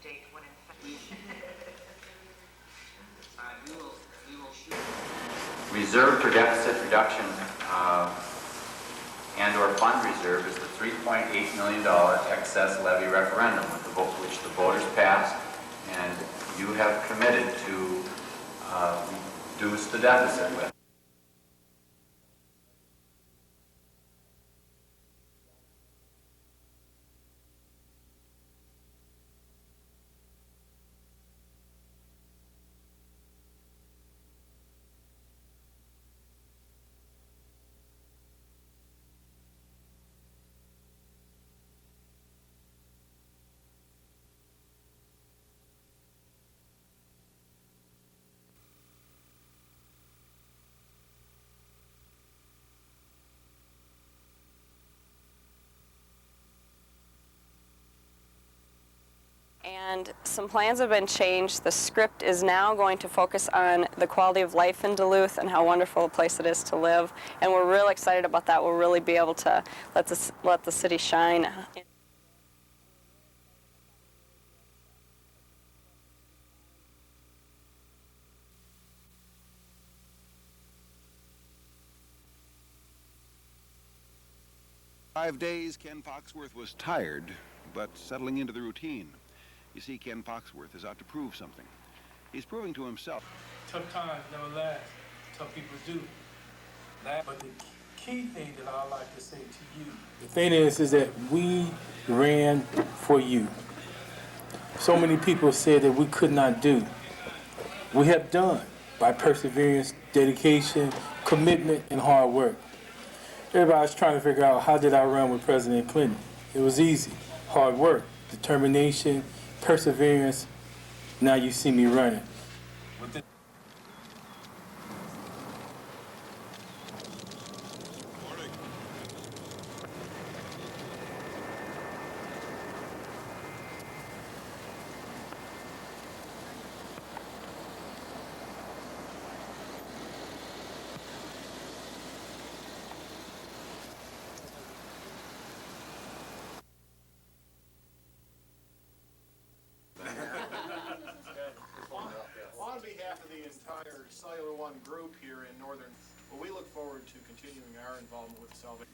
date when in fact. Reserve for deficit reduction and/or fund reserve is the $3.8 million excess levy referendum, which the voters passed, and you have committed to reduce the deficit with. And some plans have been changed. The script is now going to focus on the quality of life in Duluth and how wonderful a place it is to live. And we're really excited about that. We'll really be able to let the city shine. "5 days, Ken Foxworth was tired, but settling into the routine. You see, Ken Foxworth is out to prove something. He's proving to himself. Tough times never last. Tough people do. But the key thing that I like to say to you, the thing is that we ran for you. So many people said that we could not do. We have done by perseverance, dedication, commitment, and hard work. Everybody's trying to figure out, how did I run with President Clinton? It was easy. Hard work, determination, perseverance. Now you see me running. On behalf of the entire Cellular One group here in Northern, we look forward to continuing our involvement with the Salvation.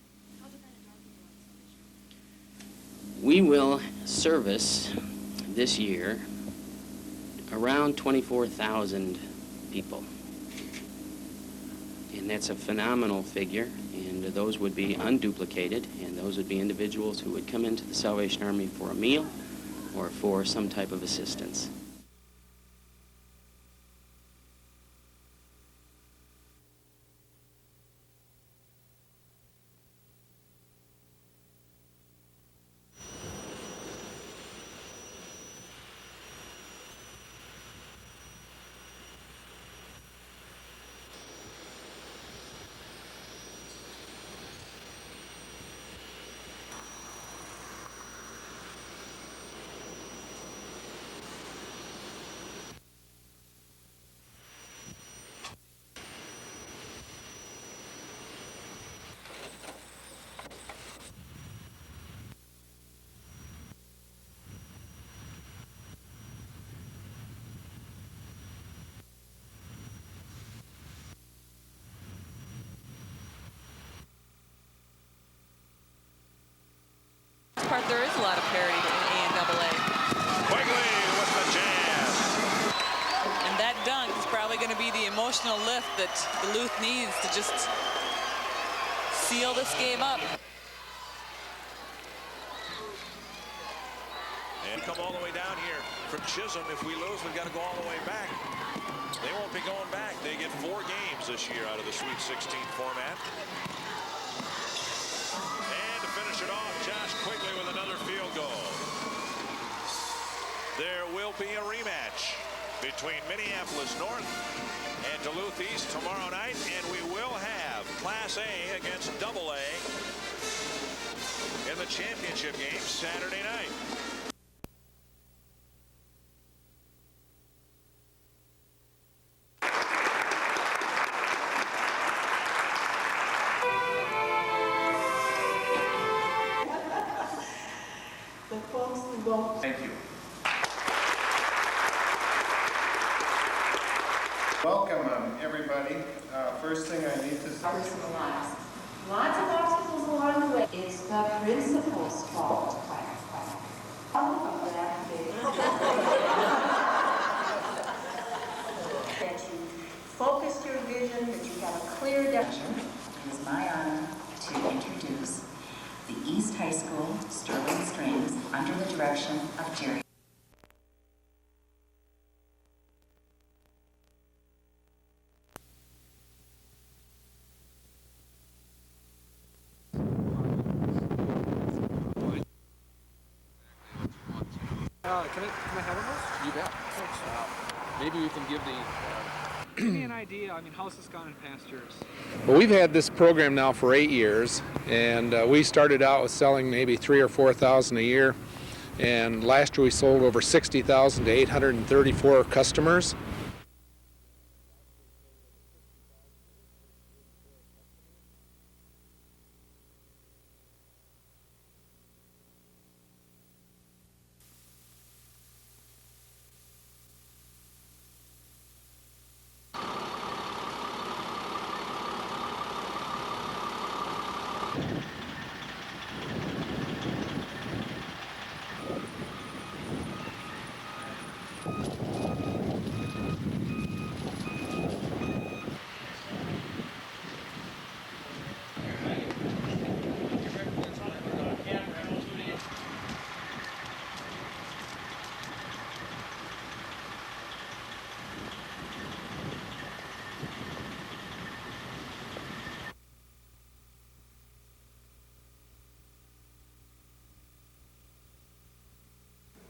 We will service this year around 24,000 people. And that's a phenomenal figure, and those would be unduplicated, and those would be individuals who would come into the Salvation Army for a meal or for some type of assistance. There is a lot of parity in A&AA. Quigley with the jam. And that dunk is probably going to be the emotional lift that Duluth needs to just seal this game up. And come all the way down here from Chisholm. If we lose, we've got to go all the way back. They won't be going back. They get 4 games this year out of the Sweet 16 format. Finish it off, Josh Quigley with another field goal. There will be a rematch between Minneapolis North and Duluth East tomorrow night, and we will have Class A against AA in the championship game Saturday night. Thank you. Welcome, everybody. First thing I need to say. Personal lives. Lots of obstacles along the way. It's the principal's fault. That you focused your vision, that you have a clear direction. It is my honor to introduce the East High School Sterling Strings under the direction of Jerry. Can I have one of those? You bet. Thanks. Maybe we can give give me an idea. I mean, how's this gone in past years? Well, we've had this program now for 8 years, and we started out with selling maybe 3,000 or 4,000 a year, and last year we sold over 60,000 to 834 customers.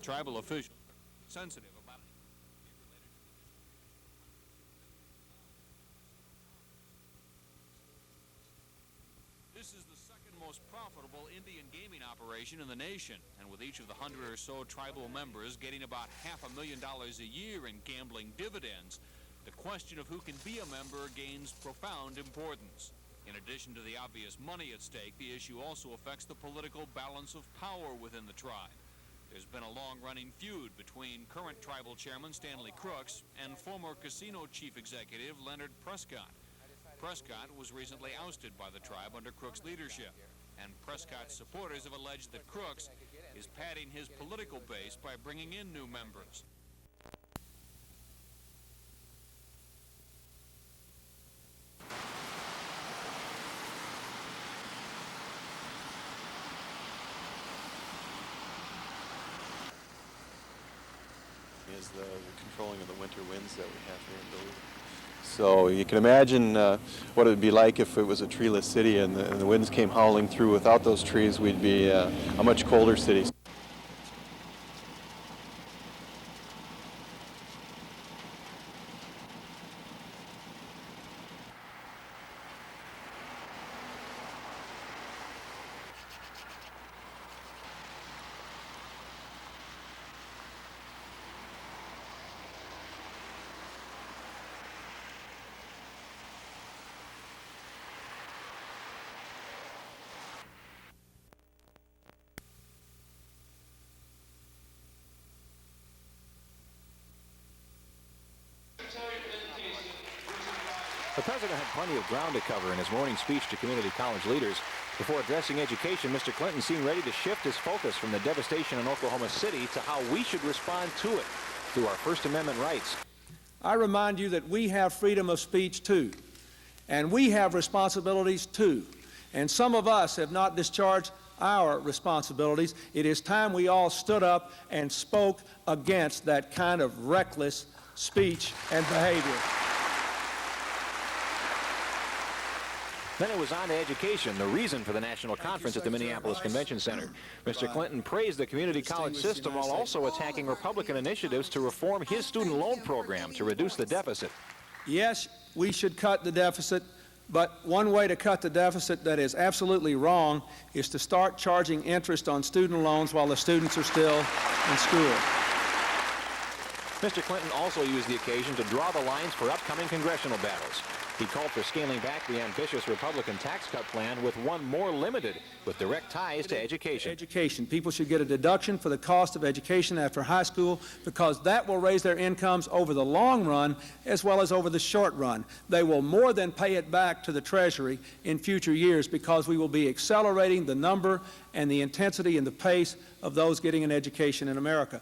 Tribal officials sensitive about it. This is the second most profitable Indian gaming operation in the nation, and with each of the 100 or so tribal members getting about $500,000 a year in gambling dividends, the question of who can be a member gains profound importance. In addition to the obvious money at stake, the issue also affects the political balance of power within the tribe. There's been a long-running feud between current tribal chairman Stanley Crooks and former casino chief executive Leonard Prescott. Prescott was recently ousted by the tribe under Crooks' leadership, and Prescott's supporters have alleged that Crooks is padding his political base by bringing in new members. Is the controlling of the winter winds that we have here in Duluth. So you can imagine what it would be like if it was a treeless city and the winds came howling through. Without those trees, we'd be a much colder city. The president had plenty of ground to cover in his morning speech to community college leaders. Before addressing education, Mr. Clinton seemed ready to shift his focus from the devastation in Oklahoma City to how we should respond to it through our First Amendment rights. I remind you that we have freedom of speech too, and we have responsibilities too, and some of us have not discharged our responsibilities. It is time we all stood up and spoke against that kind of reckless speech and behavior. Then it was on to education, the reason for the national conference at the Minneapolis Convention Center. Mr. Clinton praised the community college system while also attacking Republican initiatives to reform his student loan program to reduce the deficit. Yes, we should cut the deficit, but one way to cut the deficit that is absolutely wrong is to start charging interest on student loans while the students are still in school. Mr. Clinton also used the occasion to draw the lines for upcoming congressional battles. He called for scaling back the ambitious Republican tax cut plan with one more limited, with direct ties to education. Education. People should get a deduction for the cost of education after high school because that will raise their incomes over the long run as well as over the short run. They will more than pay it back to the Treasury in future years because we will be accelerating the number and the intensity and the pace of those getting an education in America.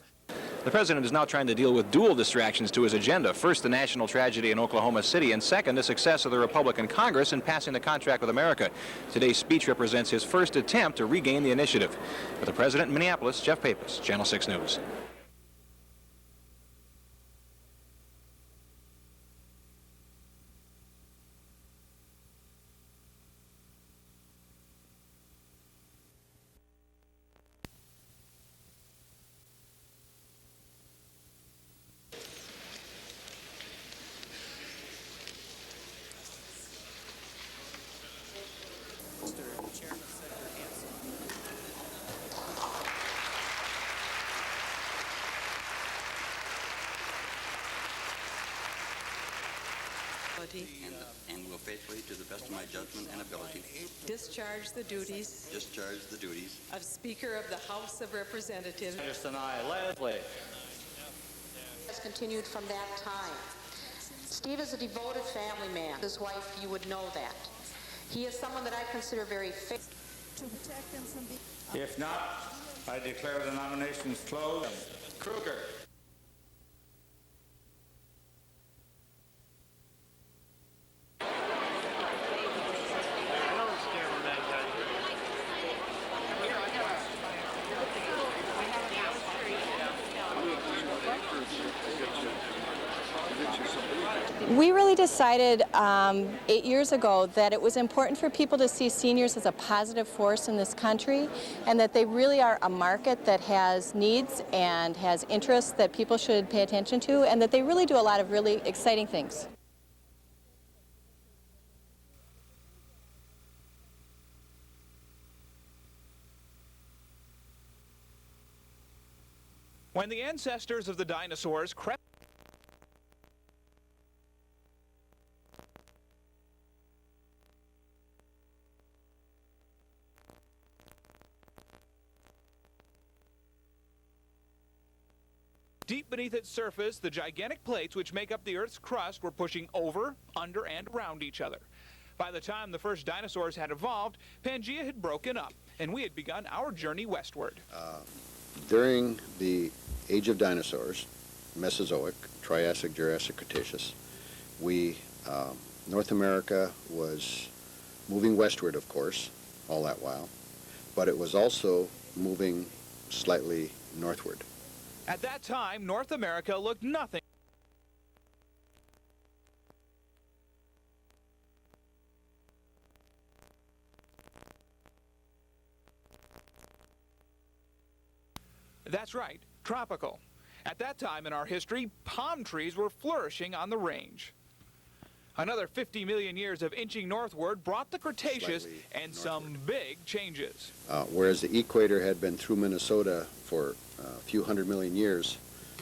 The president is now trying to deal with dual distractions to his agenda. First, the national tragedy in Oklahoma City, and second, the success of the Republican Congress in passing the contract with America. Today's speech represents his first attempt to regain the initiative. For the president in Minneapolis, Jeff Pappas, Channel 6 News. And will faithfully, to the best of my judgment and ability, discharge the duties of Speaker of the House of Representatives. And I, Leslie. Has continued from that time. Steve is a devoted family man. His wife, you would know that. He is someone that I consider very faithful. To protect him from the... If not, I declare the nominations closed. Kruger. We really decided 8 years ago that it was important for people to see seniors as a positive force in this country and that they really are a market that has needs and has interests that people should pay attention to and that they really do a lot of really exciting things. When the ancestors of the dinosaurs crept deep beneath its surface, the gigantic plates which make up the Earth's crust were pushing over, under, and around each other. By the time the first dinosaurs had evolved, Pangea had broken up, and we had begun our journey westward. During the Age of Dinosaurs, Mesozoic, Triassic, Jurassic, Cretaceous, North America was moving westward, of course, all that while, but it was also moving slightly northward. At that time, North America looked nothing. That's right, tropical. At that time in our history, palm trees were flourishing on the range. Another 50 million years of inching northward brought the Cretaceous and some big changes. Whereas the equator had been through Minnesota for a few 100 million years,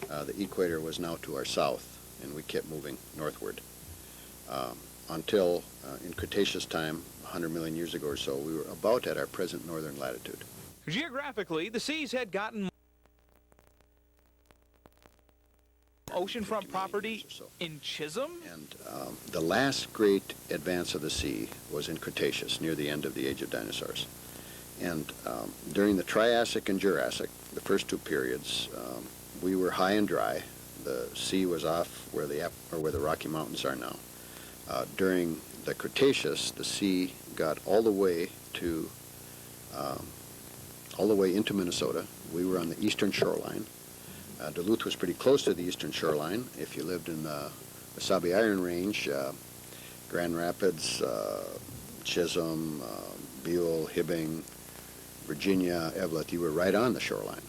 the equator was now to our south, and we kept moving northward. Until in Cretaceous time, 100 million years ago or so, we were about at our present northern latitude. Geographically, the seas had gotten oceanfront property in Chisholm. And the last great advance of the sea was in Cretaceous, near the end of the Age of Dinosaurs. And during the Triassic and Jurassic, the first two periods, we were high and dry. The sea was off where the Rocky Mountains are now. During the Cretaceous, the sea got all the way into Minnesota. We were on the eastern shoreline. Duluth was pretty close to the eastern shoreline. If you lived in the Wasabi Iron Range, Grand Rapids, Chisholm, Buell, Hibbing, Virginia, Eveleth, you were right on the shoreline.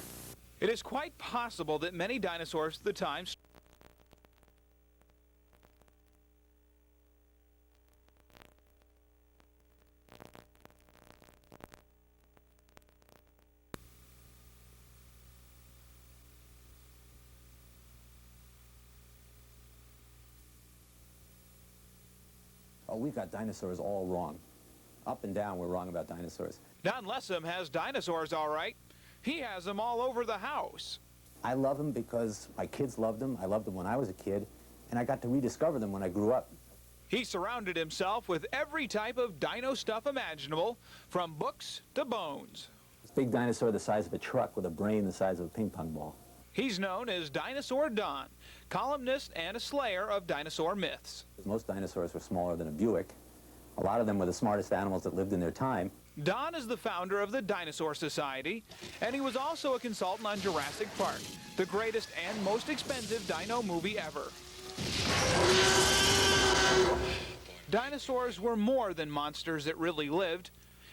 It is quite possible that many dinosaurs at the time oh, we've got dinosaurs all wrong. Up and down, we're wrong about dinosaurs. Don Lessem has dinosaurs all right. He has them all over the house. I love them because my kids loved them. I loved them when I was a kid, and I got to rediscover them when I grew up. He surrounded himself with every type of dino stuff imaginable, from books to bones. This big dinosaur the size of a truck with a brain the size of a ping pong ball. He's known as Dinosaur Don, columnist and a slayer of dinosaur myths. Most dinosaurs were smaller than a Buick. A lot of them were the smartest animals that lived in their time. Don is the founder of the Dinosaur Society, and he was also a consultant on Jurassic Park, the greatest and most expensive dino movie ever. Dinosaurs were more than monsters that really lived.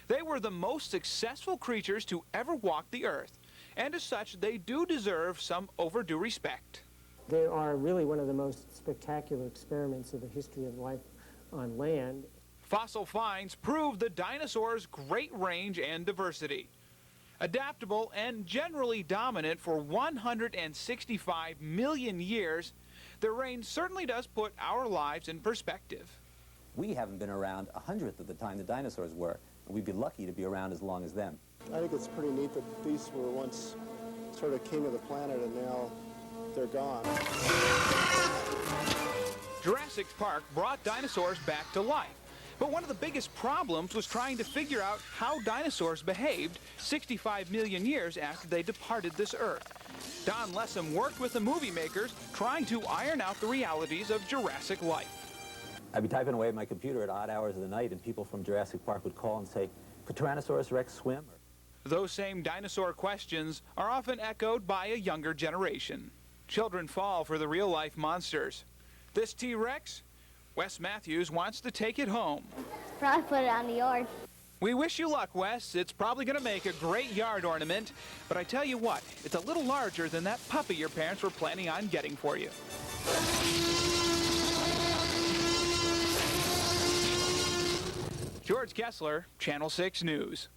They were the most successful creatures to ever walk the earth, and as such, they do deserve some overdue respect. They are really one of the most spectacular experiments of the history of life on land. Fossil finds prove the dinosaurs' great range and diversity. Adaptable and generally dominant for 165 million years, their reign certainly does put our lives in perspective. We haven't been around 1/100th of the time the dinosaurs were, and we'd be lucky to be around as long as them. I think it's pretty neat that these were once sort of king of the planet and now they're gone. Jurassic Park brought dinosaurs back to life. But one of the biggest problems was trying to figure out how dinosaurs behaved 65 million years after they departed this earth. Don Lessem worked with the movie makers trying to iron out the realities of Jurassic life. I'd be typing away at my computer at odd hours of the night, and people from Jurassic Park would call and say, could Tyrannosaurus Rex swim? Those same dinosaur questions are often echoed by a younger generation. Children fall for the real-life monsters. This T-Rex? Wes Matthews wants to take it home. Probably put it on the yard. We wish you luck, Wes. It's probably going to make a great yard ornament. But I tell you what, it's a little larger than that puppy your parents were planning on getting for you. George Kessler, Channel 6 News.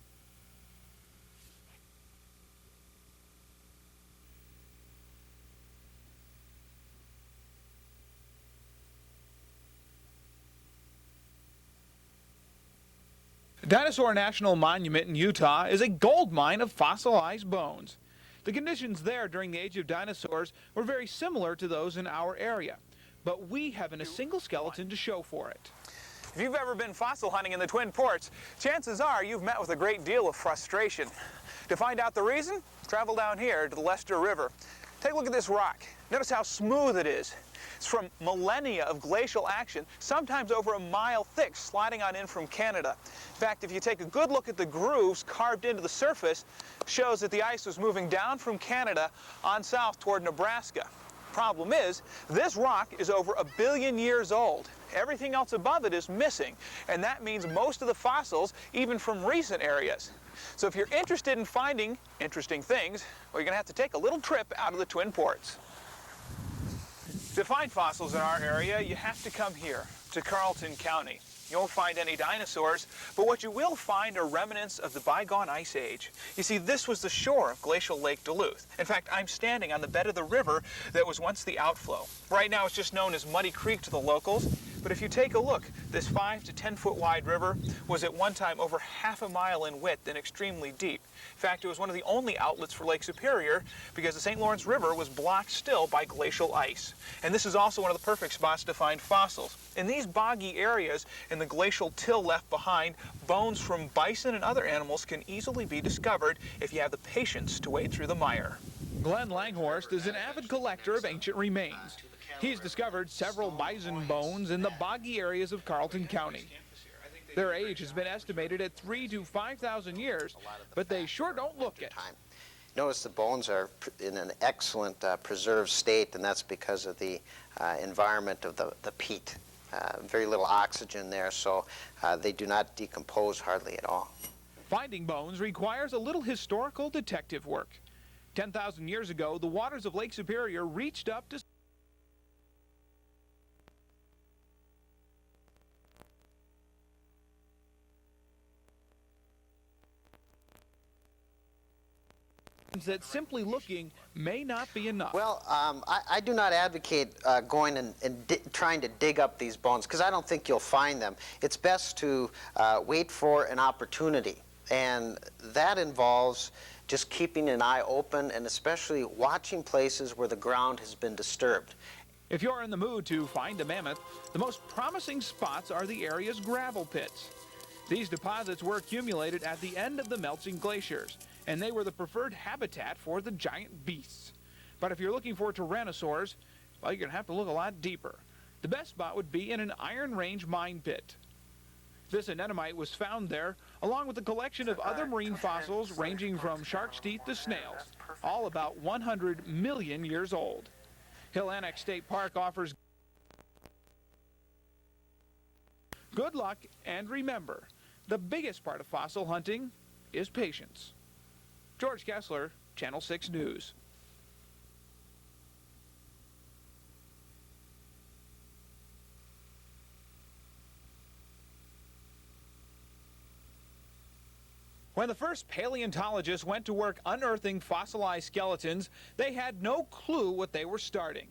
Dinosaur National Monument in Utah is a gold mine of fossilized bones. The conditions there during the age of dinosaurs were very similar to those in our area, but we haven't a single skeleton to show for it. If you've ever been fossil hunting in the Twin Ports, chances are you've met with a great deal of frustration. To find out the reason, travel down here to the Lester River. Take a look at this rock. Notice how smooth it is. It's from millennia of glacial action, sometimes over a mile thick, sliding on in from Canada. In fact, if you take a good look at the grooves carved into the surface, shows that the ice was moving down from Canada on south toward Nebraska. Problem is, this rock is over 1 billion years old. Everything else above it is missing, and that means most of the fossils, even from recent areas. So if you're interested in finding interesting things, well, you're going to have to take a little trip out of the Twin Ports. To find fossils in our area, you have to come here, to Carleton County. You won't find any dinosaurs, but what you will find are remnants of the bygone ice age. You see, this was the shore of glacial Lake Duluth. In fact, I'm standing on the bed of the river that was once the outflow. Right now it's just known as Muddy Creek to the locals, but if you take a look, this 5 to 10 foot wide river was at one time over half a mile in width and extremely deep. In fact, it was one of the only outlets for Lake Superior because the St. Lawrence River was blocked still by glacial ice. And this is also one of the perfect spots to find fossils. In these boggy areas, in the glacial till left behind, bones from bison and other animals can easily be discovered if you have the patience to wade through the mire. Glenn Langhorst is an avid collector of ancient remains. He's discovered several bison bones in the boggy areas of Carleton County. Their age has been estimated at 3,000 to 5,000 years, but they sure don't look it. Notice the bones are in an excellent preserved state, and that's because of the environment of the peat. Very little oxygen there, so they do not decompose hardly at all. Finding bones requires a little historical detective work. 10,000 years ago, the waters of Lake Superior reached up to that simply looking may not be enough. Well, I do not advocate going and trying to dig up these bones, because I don't think you'll find them. It's best to wait for an opportunity, and that involves just keeping an eye open and especially watching places where the ground has been disturbed. If you're in the mood to find a mammoth, the most promising spots are the area's gravel pits. These deposits were accumulated at the end of the melting glaciers, and they were the preferred habitat for the giant beasts. But if you're looking for tyrannosaurs, well, you're going to have to look a lot deeper. The best spot would be in an Iron Range mine pit. This anemone was found there, along with a collection of other marine fossils ranging from shark's teeth to snails, all about 100 million years old. Hill Annex State Park offers good luck, and remember, the biggest part of fossil hunting is patience. George Kessler, Channel 6 News. When the first paleontologists went to work unearthing fossilized skeletons, they had no clue what they were starting.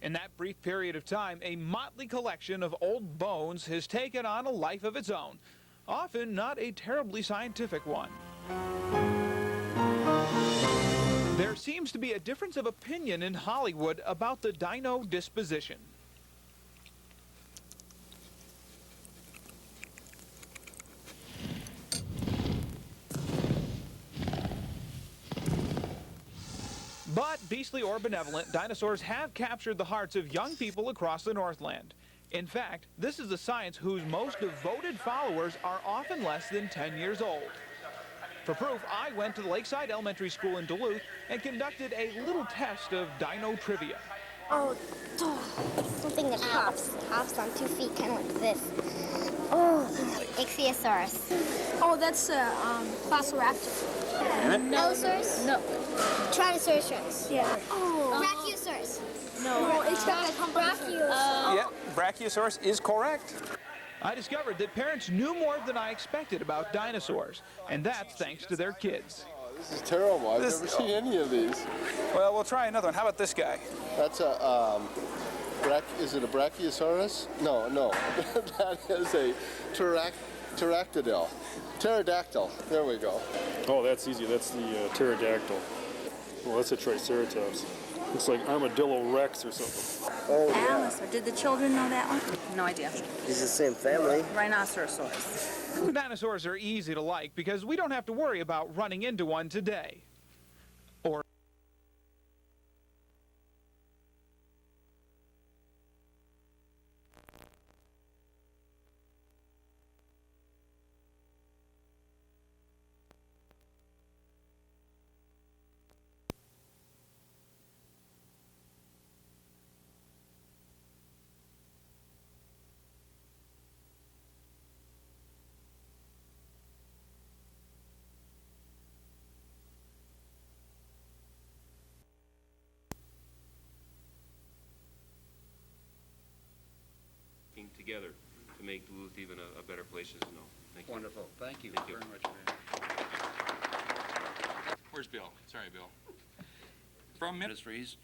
In that brief period of time, a motley collection of old bones has taken on a life of its own, often not a terribly scientific one. There seems to be a difference of opinion in Hollywood about the dino disposition. But, beastly or benevolent, dinosaurs have captured the hearts of young people across the Northland. In fact, this is a science whose most devoted followers are often less than 10 years old. For proof, I went to the Lakeside Elementary School in Duluth and conducted a little test of dino trivia. Oh, something that hops on 2 feet, kind of like this. Oh, Ichthyosaurus. Oh, that's a Velociraptor. Allosaurus? No. Tyrannosaurus Rex. Yeah. Oh. Brachiosaurus. No, it's Brachiosaurus. Yeah, Brachiosaurus is correct. I discovered that parents knew more than I expected about dinosaurs, and that's thanks to their kids. This is terrible. I've never seen any of these. Well, we'll try another one. How about this guy? That's a, is it a Brachiosaurus? No. That is a pterodactyl. Pterodactyl. There we go. Oh, that's easy. That's the pterodactyl. Well, that's a Triceratops. Looks like Armadillo Rex or something. Oh, yeah. Alice, did the children know that one? No idea. He's the same family. Rhinocerosaurus. Dinosaurs are easy to like because we don't have to worry about running into one today. Or together to make Duluth even a better place to know. Thank you. Wonderful. Thank you very much. Where's Bill? Sorry, Bill. From Ministries,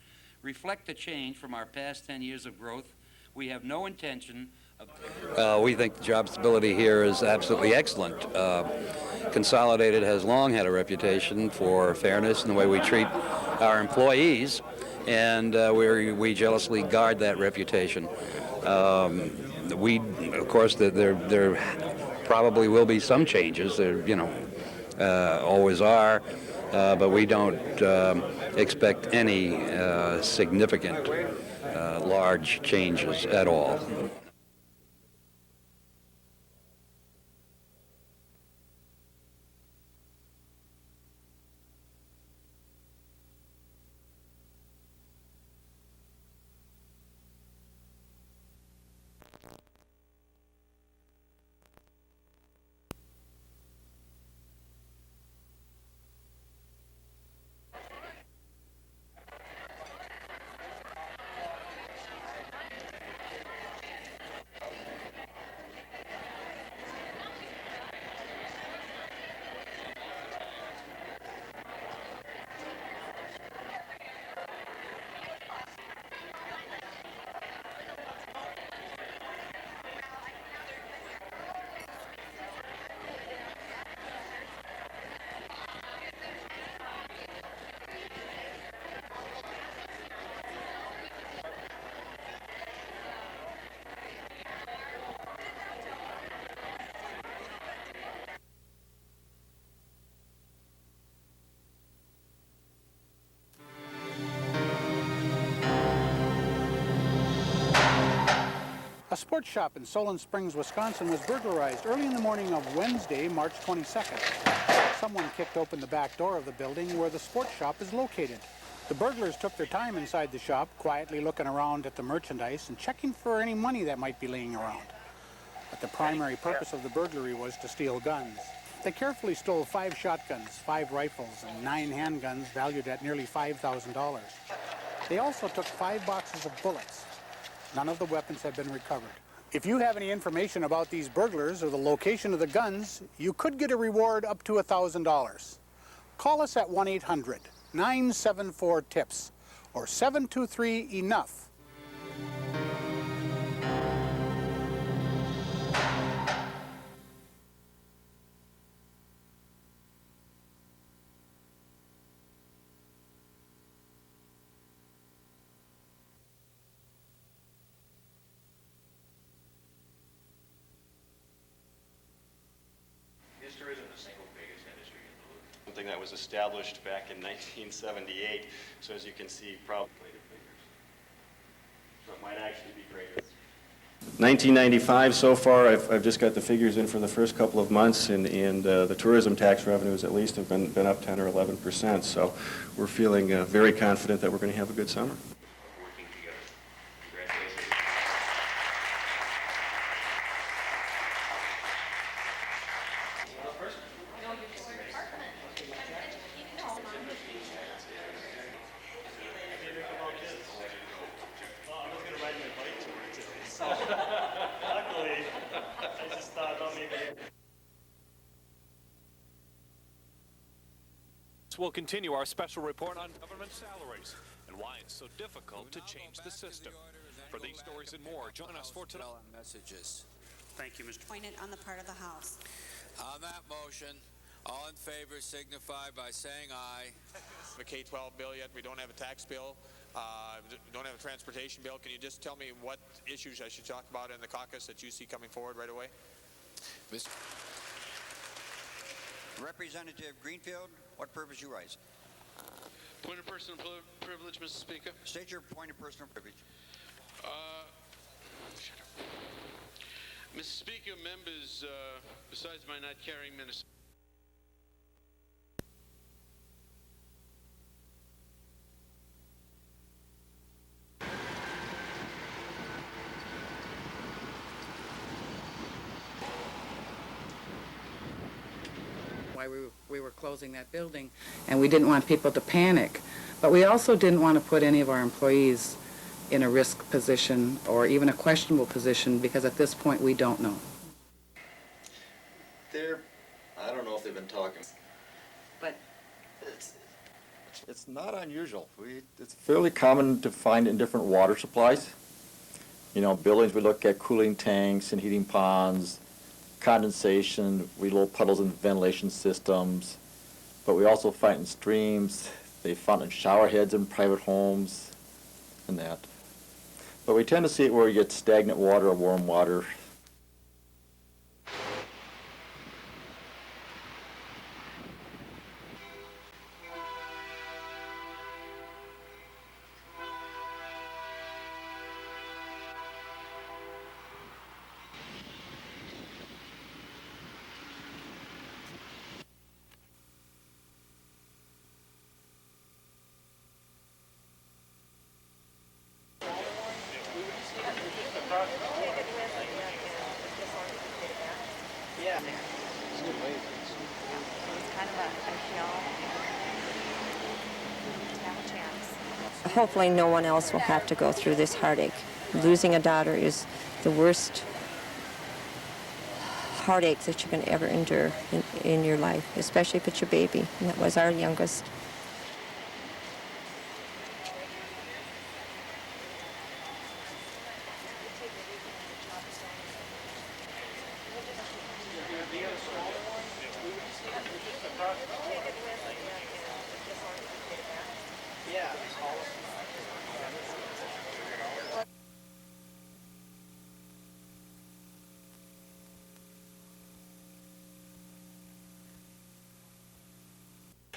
reflect the change from our past 10 years of growth. We have no intention of... We think the job stability here is absolutely excellent. Consolidated has long had a reputation for fairness in the way we treat our employees, and we jealously guard that reputation. We, of course, there probably will be some changes. There, always are, but we don't expect any significant, large changes at all. A sports shop in Solon Springs, Wisconsin was burglarized early in the morning of Wednesday, March 22nd. Someone kicked open the back door of the building where the sports shop is located. The burglars took their time inside the shop, quietly looking around at the merchandise and checking for any money that might be laying around. But the primary purpose of the burglary was to steal guns. They carefully stole 5 shotguns, 5 rifles, and 9 handguns valued at nearly $5,000. They also took 5 boxes of bullets. None of the weapons have been recovered. If you have any information about these burglars or the location of the guns, you could get a reward up to $1,000. Call us at 1-800-974-TIPS or 723-ENOUGH. Tourism is the single biggest industry in Duluth. Something that was established back in 1978, so as you can see, probably figures. So it might actually be greater. 1995 so far, I've just got the figures in for the first couple of months, and the tourism tax revenues at least have been up 10 or 11%, so we're feeling very confident that we're going to have a good summer. Working together. Congratulations. We'll continue our special report on government salaries and why it's so difficult to change the system. For these stories and more, join us for tonight. Messages. Thank you, Mr. Appointed on the part of the House. On that motion, all in favor signify by saying aye. The K-12 bill yet. We don't have a tax bill. Don't have a transportation bill. Can you just tell me what issues I should talk about in the caucus that you see coming forward right away? Mr. Representative Greenfield, what purpose you raise? Point of personal privilege, Mr. Speaker. State your point of personal privilege. Mr. Speaker, members, besides my not carrying Minnesota. Why we were closing that building, and we didn't want people to panic. But we also didn't want to put any of our employees in a risk position or even a questionable position, because at this point we don't know. I don't know if they've been talking. But it's not unusual. It's fairly common to find in different water supplies. You know, buildings, we look at cooling tanks and heating ponds, condensation, we little puddles in ventilation systems, but we also find in streams. They found in shower heads in private homes and that. But we tend to see it where you get stagnant water or warm water. Hopefully no one else will have to go through this heartache. Losing a daughter is the worst heartache that you can ever endure in your life, especially if it's your baby, and that was our youngest.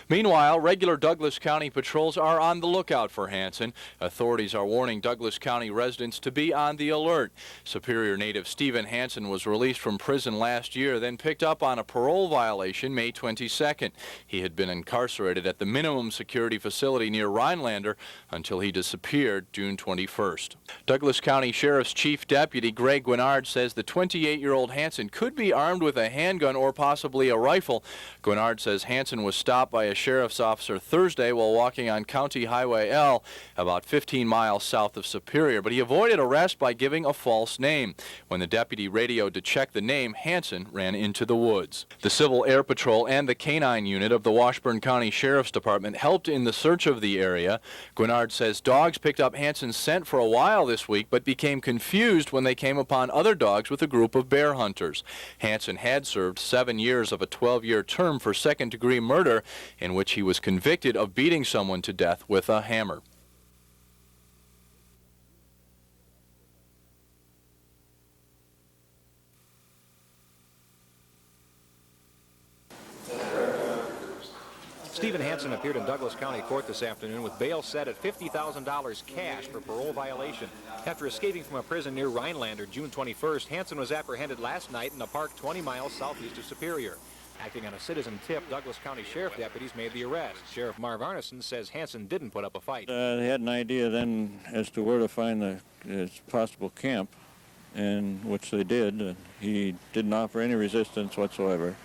Meanwhile, regular Douglas County patrols are on the lookout for Hansen. Authorities are warning Douglas County residents to be on the alert. Superior native Stephen Hansen was released from prison last year, then picked up on a parole violation May 22nd. He had been incarcerated at the minimum security facility near Rhinelander until he disappeared June 21st. Douglas County Sheriff's Chief Deputy Greg Guinard says the 28-year-old Hansen could be armed with a handgun or possibly a rifle. Guinard says Hansen was stopped by a sheriff's officer Thursday while walking on County Highway L about 15 miles south of Superior, but he avoided arrest by giving a false name. When the deputy radioed to check the name, Hansen ran into the woods. The Civil Air Patrol and the Canine Unit of the Washburn County Sheriff's Department helped in the search of the area. Guinard says dogs picked up Hansen's scent for a while this week, but became confused when they came upon other dogs with a group of bear hunters. Hansen had served 7 years of a 12-year term for second-degree murder, in which he was convicted of beating someone to death with a hammer. Stephen Hansen appeared in Douglas County Court this afternoon with bail set at $50,000 cash for parole violation. After escaping from a prison near Rhinelander June 21st, Hansen was apprehended last night in a park 20 miles southeast of Superior. Acting on a citizen tip, Douglas County Sheriff deputies made the arrest. Sheriff Marv Arneson says Hansen didn't put up a fight. They had an idea then as to where to find his possible camp, and which they did. He didn't offer any resistance whatsoever,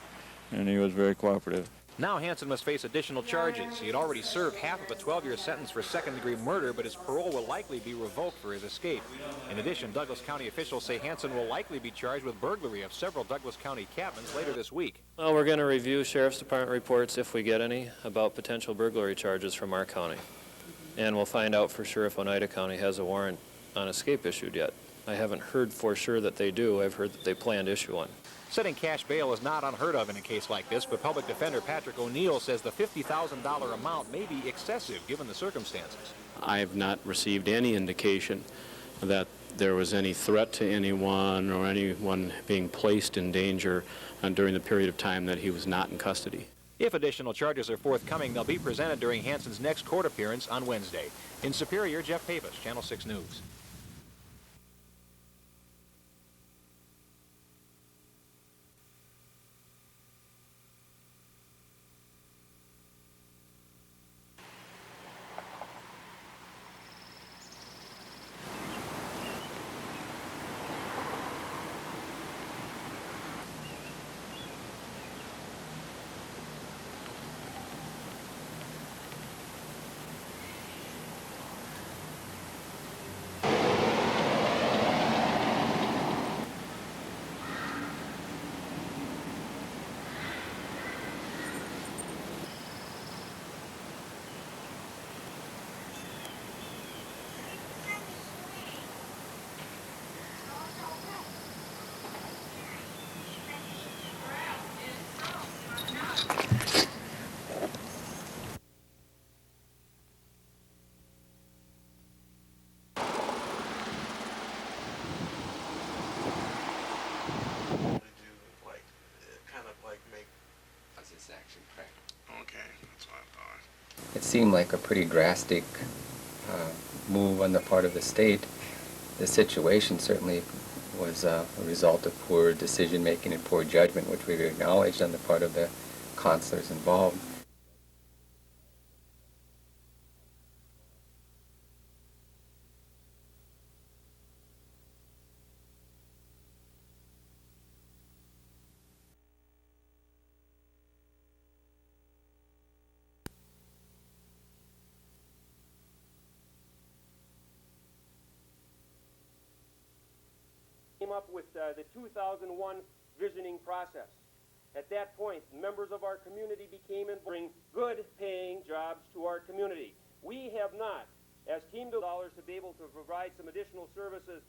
and he was very cooperative. Now Hansen must face additional charges. He had already served half of a 12-year sentence for second-degree murder, but his parole will likely be revoked for his escape. In addition, Douglas County officials say Hansen will likely be charged with burglary of several Douglas County cabins later this week. Well, we're going to review Sheriff's Department reports, if we get any, about potential burglary charges from our county. And we'll find out for sure if Oneida County has a warrant on escape issued yet. I haven't heard for sure that they do. I've heard that they plan to issue one. Setting cash bail is not unheard of in a case like this, but Public Defender Patrick O'Neill says the $50,000 amount may be excessive given the circumstances. I have not received any indication that there was any threat to anyone or anyone being placed in danger during the period of time that he was not in custody. If additional charges are forthcoming, they'll be presented during Hansen's next court appearance on Wednesday. In Superior, Jeff Pavis, Channel 6 News. It seemed like a pretty drastic move on the part of the state. The situation certainly was a result of poor decision-making and poor judgment, which we've acknowledged on the part of the consulars involved. Came up with the 2001 visioning process. At that point, members of our community became involved, bring good paying jobs to our community. We have not, as Team dollars, to be able to provide some additional services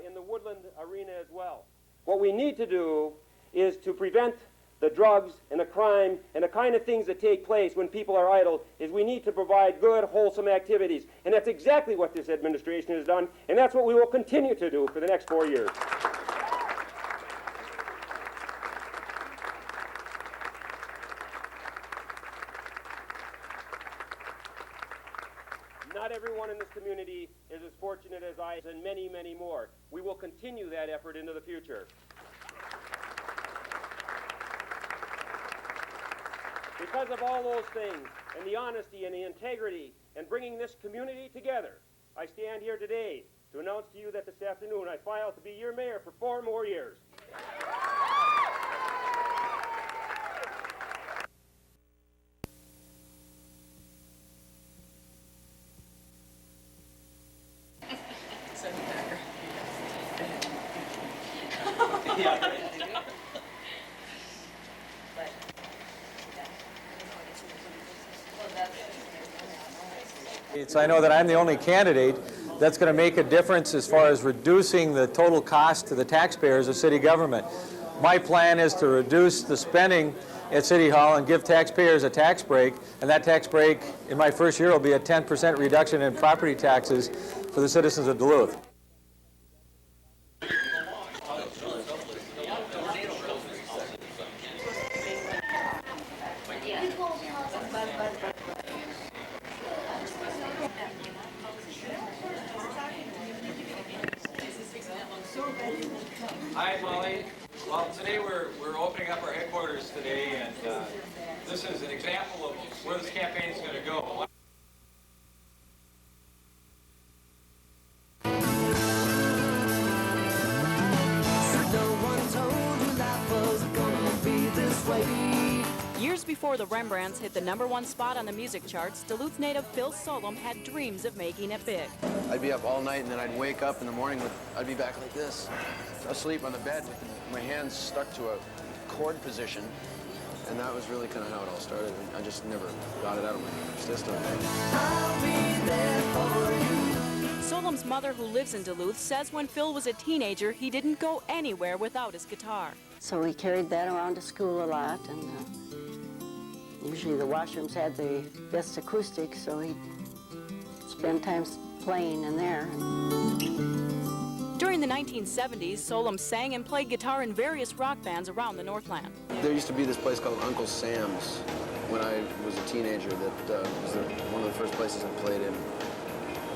in the woodland arena as well. What we need to do is to prevent the drugs and the crime and the kind of things that take place when people are idle, is we need to provide good, wholesome activities. And that's exactly what this administration has done, and that's what we will continue to do for the next 4 years. passionate as I and many, many more. We will continue that effort into the future. Because of all those things, and the honesty and the integrity, and bringing this community together, I stand here today to announce to you that this afternoon I file to be your mayor for 4 more years. I know that I'm the only candidate that's going to make a difference as far as reducing the total cost to the taxpayers of city government. My plan is to reduce the spending at City Hall and give taxpayers a tax break, and that tax break in my first year will be a 10% reduction in property taxes for the citizens of Duluth. Hi, Molly. Well, today we're opening up our headquarters today, and this is an example of where this campaign is going to go. Years before the Rembrandts hit the #1 spot on the music charts, Duluth native Phil Solom had dreams of making it big. I'd be up all night, and then I'd wake up in the morning I'd be back like this, asleep on the bed with my hands stuck to a chord position, and that was really kind of how it all started. I just never got it out of my system. I'll be there for you. Solom's mother, who lives in Duluth, says when Phil was a teenager, he didn't go anywhere without his guitar. So we carried that around to school a lot, and usually the washrooms had the best acoustics, so he'd spend time playing in there. During the 1970s, Solom sang and played guitar in various rock bands around the Northland. There used to be this place called Uncle Sam's when I was a teenager that was one of the first places I played in.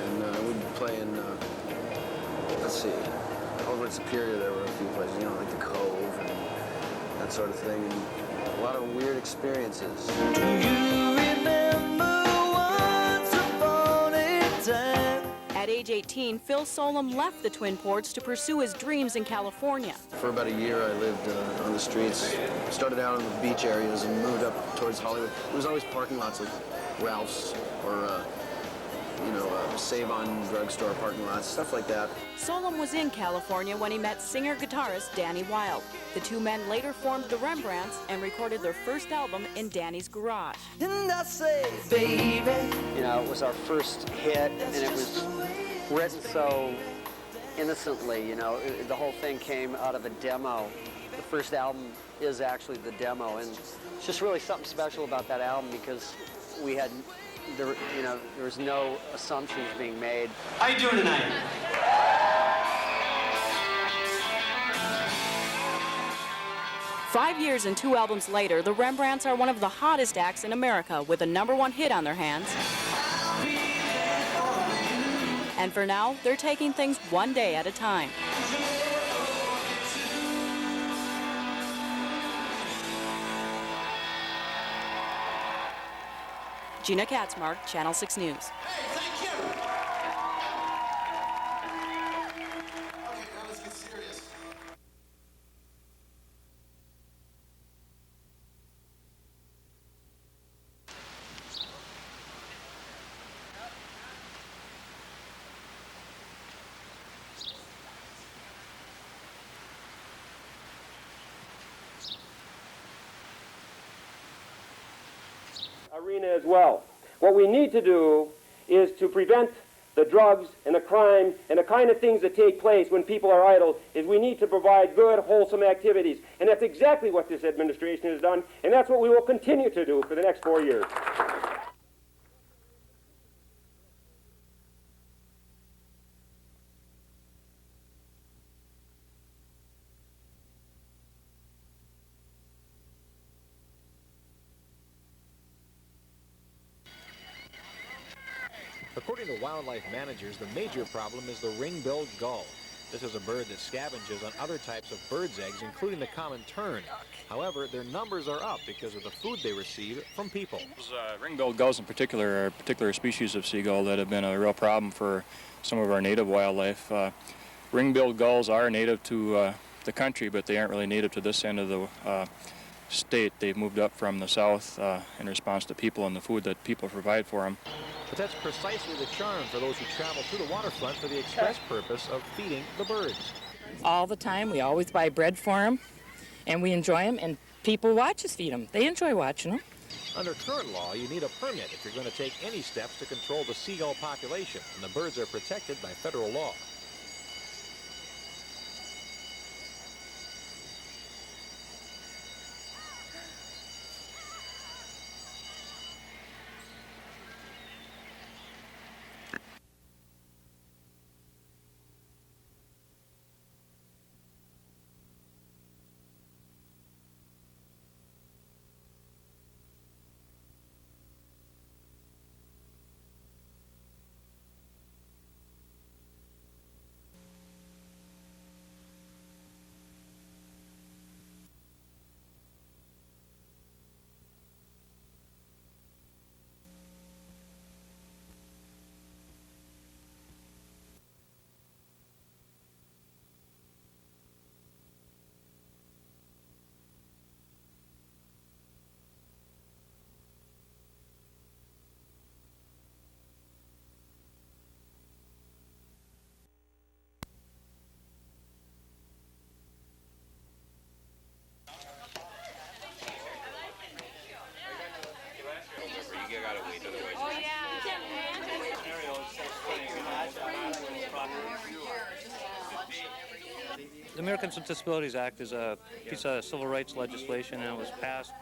And we'd play in, let's see, over at Superior there were a few places, you know, like the Cove and that sort of thing. And a lot of weird experiences. Do you remember once upon a time? At age 18, Phil Solom left the Twin Ports to pursue his dreams in California. For about a year, I lived on the streets. Started out in the beach areas and moved up towards Hollywood. There was always parking lots like Ralph's or, Save-On drugstore parking lots, stuff like that. Solom was in California when he met singer-guitarist Danny Wilde. The two men later formed the Rembrandts and recorded their first album in Danny's garage. And I say, baby. You know, it was our first hit, and it was written so innocently, you know. The whole thing came out of a demo. The first album is actually the demo, and it's just really something special about that album because we had... there was no assumptions being made. How you doing tonight? Five years and 2 albums later, the Rembrandts are one of the hottest acts in America with a #1 hit on their hands. And for now, they're taking things one day at a time. Gina Katzmark, Channel 6 News. Hey, thank you. Okay, now let's get serious. Arena as well. What we need to do is to prevent the drugs and the crime and the kind of things that take place when people are idle is we need to provide good, wholesome activities. And that's exactly what this administration has done, and that's what we will continue to do for the next 4 years. According to wildlife managers, the major problem is the ring-billed gull. This is a bird that scavenges on other types of birds' eggs, including the common tern. However, their numbers are up because of the food they receive from people. Ring-billed gulls in particular are a particular species of seagull that have been a real problem for some of our native wildlife. Ring-billed gulls are native to the country, but they aren't really native to this end of the state. They've moved up from the south in response to people and the food that people provide for them. But that's precisely the charm for those who travel to the waterfront for the express purpose of feeding the birds. All the time. We always buy bread for them, and we enjoy them, and people watch us feed them. They enjoy watching them. Under current law, you need a permit if you're going to take any steps to control the seagull population, and the birds are protected by federal law. The Americans with Disabilities Act is a piece of civil rights legislation, and it was passed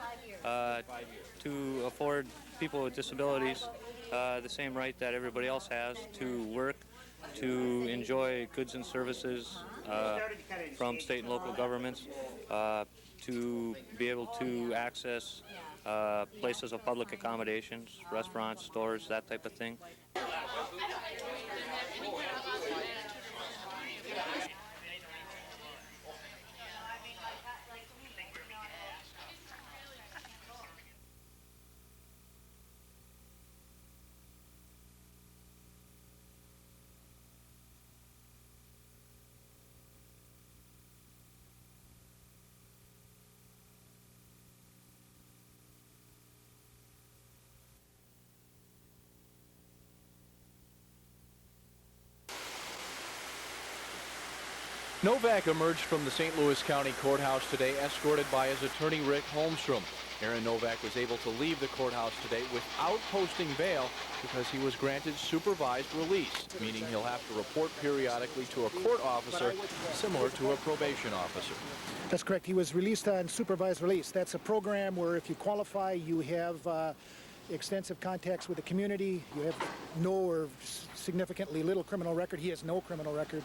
to afford people with disabilities the same right that everybody else has to work, to enjoy goods and services from state and local governments, to be able to access places of public accommodations, restaurants, stores, that type of thing. Novak emerged from the St. Louis County Courthouse today escorted by his attorney Rick Holmstrom. Aaron Novak was able to leave the courthouse today without posting bail because he was granted supervised release, meaning he'll have to report periodically to a court officer similar to a probation officer. That's correct. He was released on supervised release. That's a program where if you qualify, you have extensive contacts with the community, you have no or significantly little criminal record. He has no criminal record.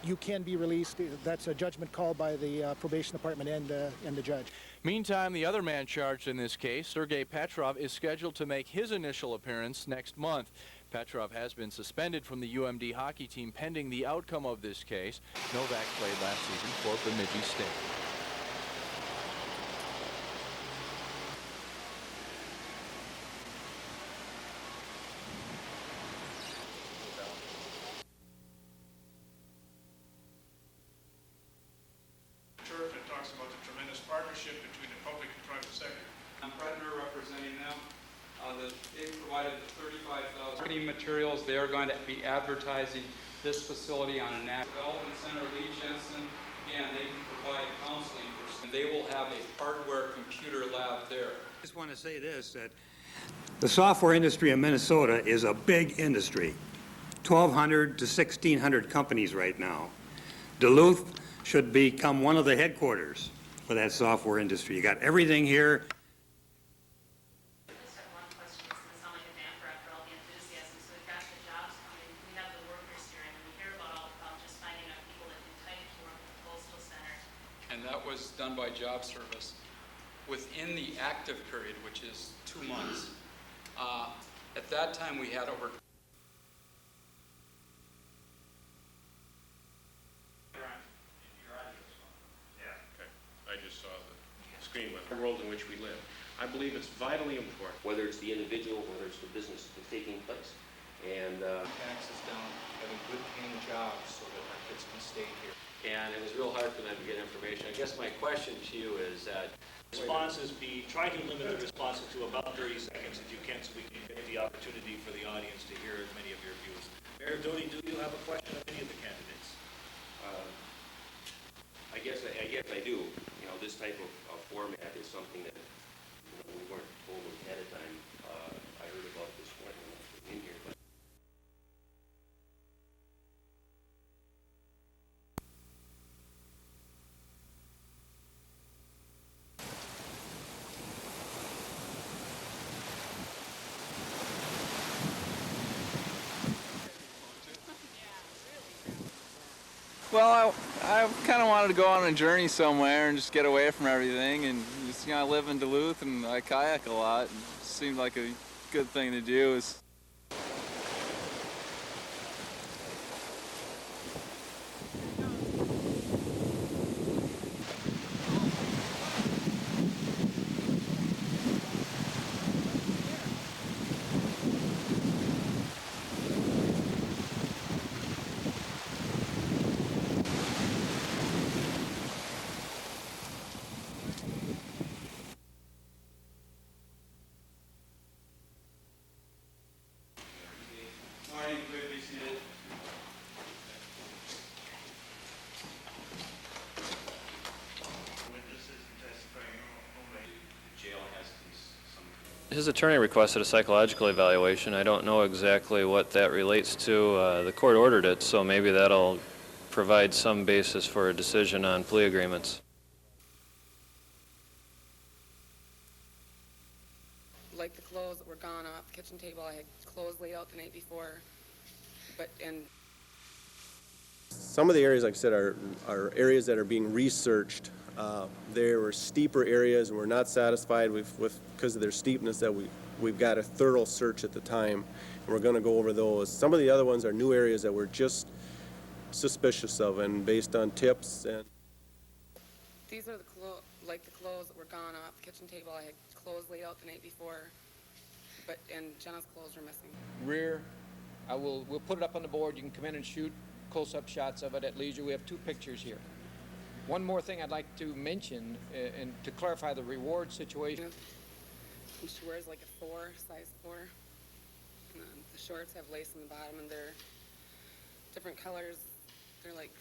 You can be released. That's a judgment called by the probation department and the judge. Meantime, the other man charged in this case, Sergei Petrov, is scheduled to make his initial appearance next month. Petrov has been suspended from the UMD hockey team pending the outcome of this case. Novak played last season for Bemidji State. That talks about the tremendous partnership between the public and private sector. I'm Predner representing them. They provided the 35,000 marketing materials. They are going to be advertising this facility on a national development center. Lee Jensen, again, they can provide counseling for, and they will have a hardware computer lab there. I just want to say this, that the software industry in Minnesota is a big industry. 1,200 to 1,600 companies right now. Duluth should become one of the headquarters for that software industry. You got everything here. And that was done by job service within the active period, which is 2 months. At that time, we had over which we live. I believe it's vitally important. Whether it's the individual, whether it's the business that's taking place. And Taxes down, having good paying jobs so that our kids can stay here. And it was real hard for them to get information. I guess my question to you is that responses be, try to limit the responses to about 30 seconds if you can, so we can get the opportunity for the audience to hear as many of your views. Mayor Doty, do you have a question of any of the candidates? I guess I do. You know, this type of format is something that we weren't told ahead of time. I heard about this one when I was in here, but. Well, I kind of wanted to go on a journey somewhere and just get away from everything, and just, I live in Duluth and I kayak a lot, and it seemed like a good thing to do. His attorney requested a psychological evaluation. I don't know exactly what that relates to. The court ordered it, so maybe that'll provide some basis for a decision on plea agreements. Like the clothes that were gone off the kitchen table, I had clothes laid out the night before, and some of the areas, like I said, are areas that are being researched. There were steeper areas, and we're not satisfied with because of their steepness that we've got a thorough search at the time, and we're going to go over those. Some of the other ones are new areas that we're just suspicious of, and based on tips. And these are the clothes that were gone off the kitchen table. I had clothes laid out the night before, and Jenna's clothes were missing. Rear, we'll put it up on the board. You can come in and shoot close-up shots of it at leisure. We have 2 pictures here. One more thing I'd like to mention, and to clarify the reward situation. And she wears like a 4, size 4. And the shorts have lace on the bottom, and they're different colors. They're like.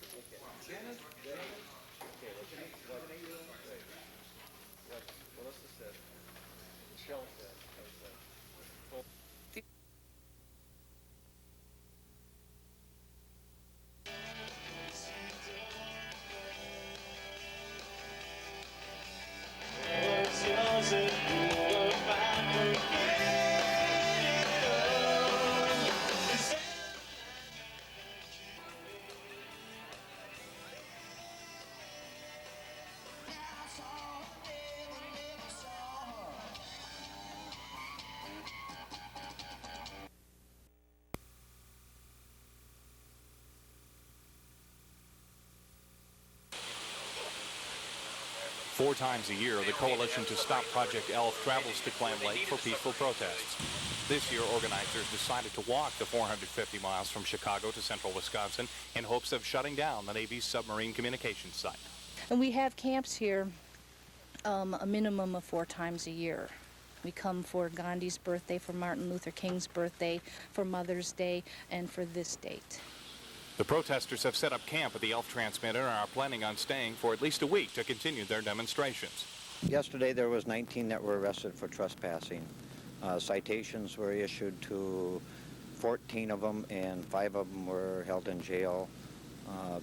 Four times a year, the Coalition to Stop Project Elf travels to Clam Lake for peaceful protests. This year, organizers decided to walk the 450 miles from Chicago to central Wisconsin in hopes of shutting down the Navy's submarine communications site. And we have camps here a minimum of 4 times a year. We come for Gandhi's birthday, for Martin Luther King's birthday, for Mother's Day, and for this date. The protesters have set up camp at the Elf transmitter and are planning on staying for at least a week to continue their demonstrations. Yesterday there was 19 that were arrested for trespassing. Citations were issued to 14 of them, and 5 of them were held in jail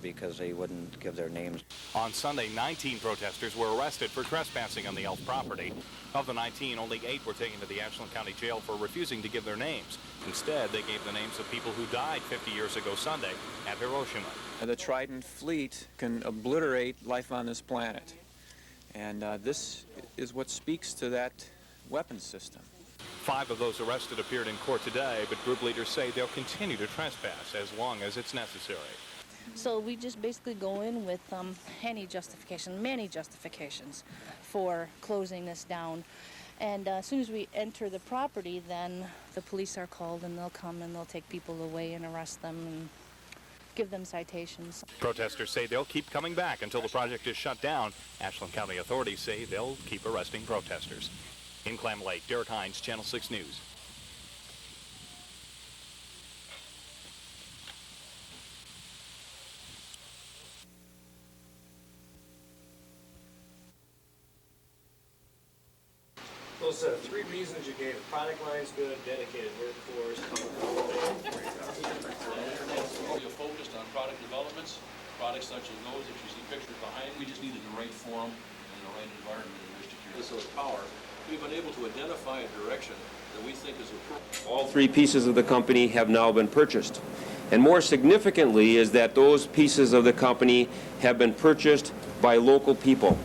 because they wouldn't give their names. On Sunday, 19 protesters were arrested for trespassing on the Elf property. Of the 19, only 8 were taken to the Ashland County Jail for refusing to give their names. Instead, they gave the names of people who died 50 years ago Sunday at Hiroshima. The Trident fleet can obliterate life on this planet. And this is what speaks to that weapons system. 5 of those arrested appeared in court today, but group leaders say they'll continue to trespass as long as it's necessary. So we just basically go in with many justifications for closing this down. And as soon as we enter the property, then the police are called and they'll come and they'll take people away and arrest them and give them citations. Protesters say they'll keep coming back until the project is shut down. Ashland County authorities say they'll keep arresting protesters. In Clam Lake, Derek Hines, Channel 6 News. Those three reasons you gave, product line's good, dedicated workforce. You're focused on product developments, products such as those that you see pictures behind. We just needed the right forum and the right environment in which to carry this power. We've been able to identify a direction that we think is appropriate. All three pieces of the company have now been purchased. And more significantly is that those pieces of the company have been purchased by local people.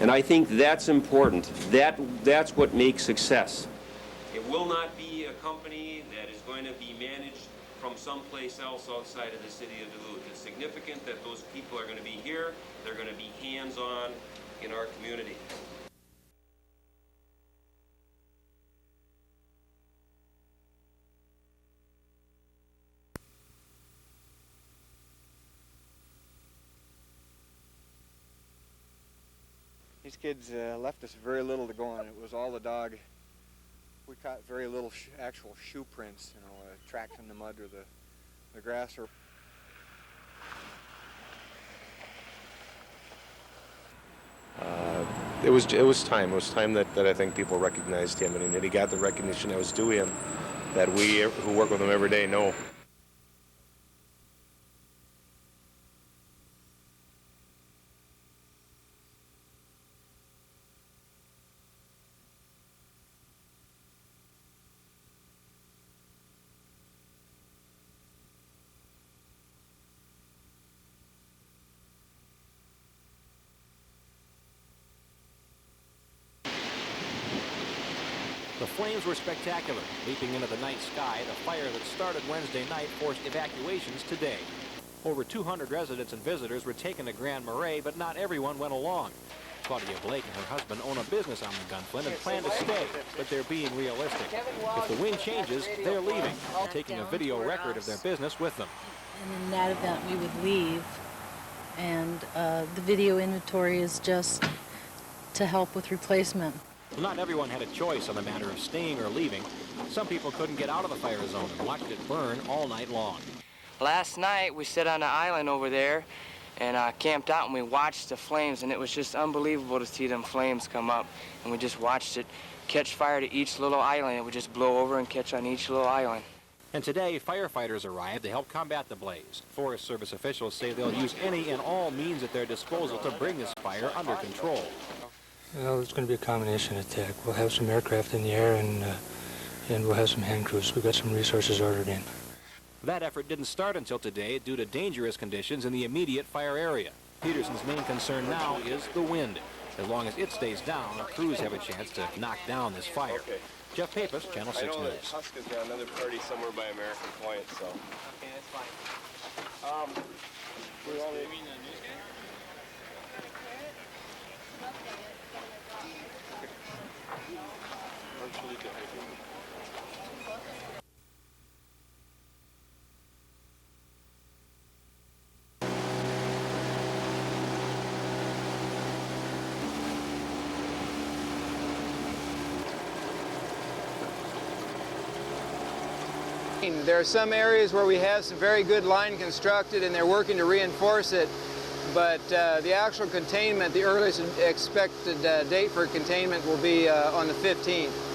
And I think that's important. That's what makes success. It will not be a company that is going to be managed from someplace else outside of the city of Duluth. It's significant that those people are going to be here. They're going to be hands-on in our community. These kids left us very little to go on. It was all the dog. We caught very little actual shoe prints, tracks in the mud or the grass. It was time. It was time that I think people recognized him, and that he got the recognition that was due him, that we who work with him every day know. The flames were spectacular. Leaping into the night sky, the fire that started Wednesday night forced evacuations today. Over 200 residents and visitors were taken to Grand Marais, but not everyone went along. Claudia Blake and her husband own a business on the Gunflint and plan to stay, but they're being realistic. If the wind changes, they're leaving, taking a video record of their business with them. And in that event, we would leave, and the video inventory is just to help with replacement. Well, not everyone had a choice on the matter of staying or leaving. Some people couldn't get out of the fire zone and watched it burn all night long. Last night, we sat on an island over there and camped out, and we watched the flames, and it was just unbelievable to see them flames come up. And we just watched it catch fire to each little island. It would just blow over and catch on each little island. And today, firefighters arrived to help combat the blaze. Forest Service officials say they'll use any and all means at their disposal to bring this fire under control. Well, it's going to be a combination attack. We'll have some aircraft in the air, and we'll have some hand crews. We've got some resources ordered in. That effort didn't start until today due to dangerous conditions in the immediate fire area. Peterson's main concern now is the wind. As long as it stays down, crews have a chance to knock down this fire. Okay. Jeff Pappas, Channel 6 I know News. that Huska's got another party somewhere by American Point, so. Okay, that's fine. We're all There are some areas where we have some very good line constructed and they're working to reinforce it, but the actual containment, the earliest expected date for containment will be on the 15th.